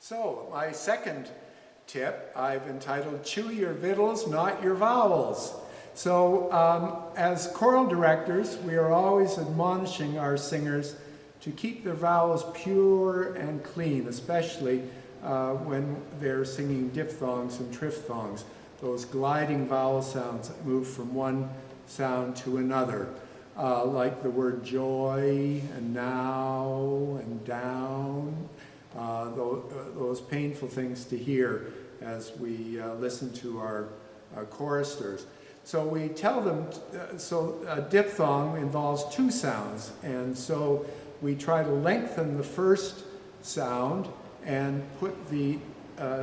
So, my second tip I've entitled Chew Your Victuals, Not Your Vowels. So, as choral directors, we are always admonishing our singers to keep their vowels pure and clean, especially when they're singing diphthongs and triphthongs, those gliding vowel sounds that move from one sound to another, like the word joy and now and down, those painful things to hear as we listen to our choristers. So we tell them, so a diphthong involves two sounds, and so we try to lengthen the first sound and put the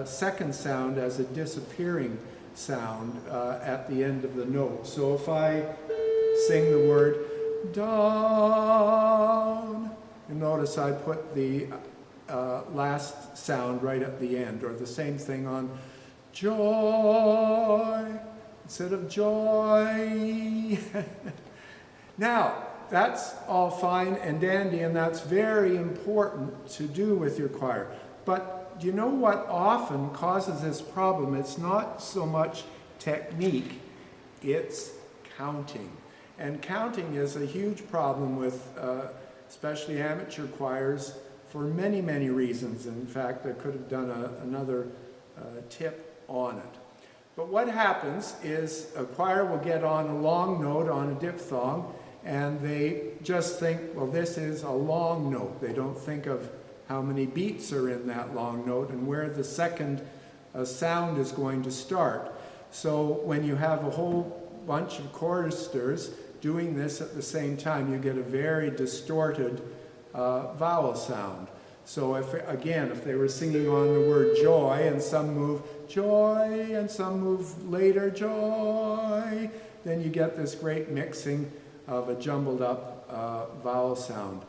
second sound as a disappearing sound at the end of the note. So if I sing the word down, you notice I put the last sound right at the end, or the same thing on joy instead of joy. Now, that's all fine and dandy, and that's very important to do with your choir. But do you know what often causes this problem? It's not so much technique, it's counting. And counting is a huge problem with especially amateur choirs for many, many reasons. In fact, I could have done another tip on it. But what happens is a choir will get on a long note on a diphthong, and they just think, well, this is a long note. They don't think of how many beats are in that long note and where the second sound is going to start. So when you have a whole bunch of choristers doing this at the same time, you get a very distorted vowel sound. So if they were singing on the word joy, and some move joy and some move later joy, then you get this great mixing of a jumbled up vowel sound.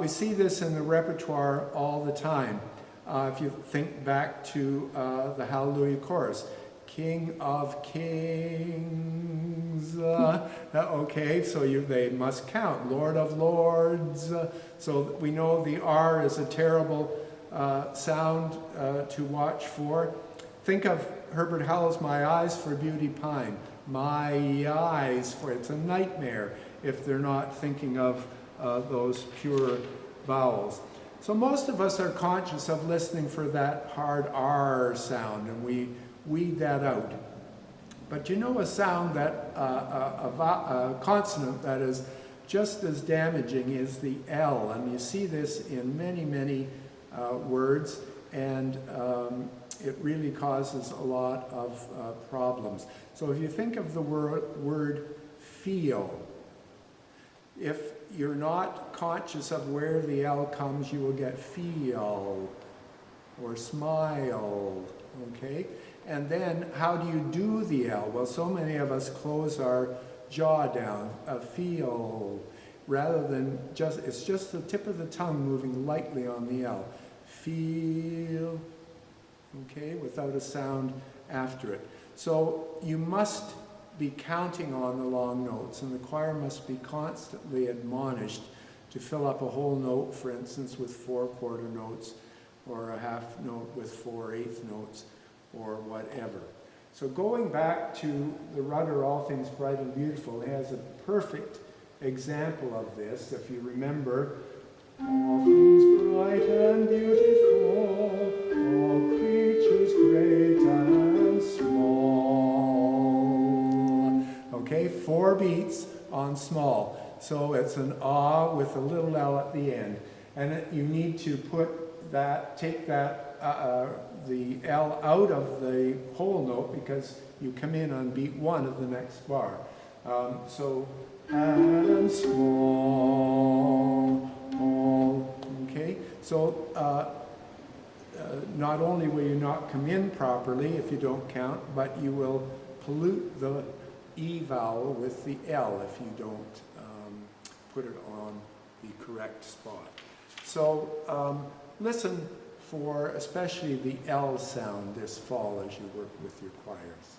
We see this in the repertoire all the time. If you think back to the Hallelujah chorus, King of Kings, okay, so they must count, Lord of Lords, so we know the R is a terrible sound to watch for. Think of Herbert Howell's My Eyes for Beauty Pine, my eyes for, it's a nightmare if they're not thinking of those pure vowels. So most of us are conscious of listening for that hard R sound, and we weed that out. But you know a sound that, a consonant that is just as damaging is the L, and you see this in many, many words, and it really causes a lot of problems. So if you think of the word feel, if you're not conscious of where the L comes, you will get feel or smile, okay? And then how do you do the L? Well, so many of us close our jaw down, feel, rather than it's just the tip of the tongue moving lightly on the L. Feel, okay, without a sound after it. So you must be counting on the long notes, and the choir must be constantly admonished to fill up a whole note, for instance, with 4 quarter notes, or a half note with 4 eighth notes, or whatever. So going back to the Rudder, All Things Bright and Beautiful, it has a perfect example of this. If you remember, all things bright and beautiful, all creatures great and small. Okay, 4 beats on small. So it's an ah with a little L at the end. And you need to take the L out of the whole note, because you come in on beat 1 of the next bar. So, and small, all, okay? So, not only will you not come in properly if you don't count, but you will pollute the E vowel with the L if you don't put it on the correct spot. So, listen for especially the L sound this fall as you work with your choirs.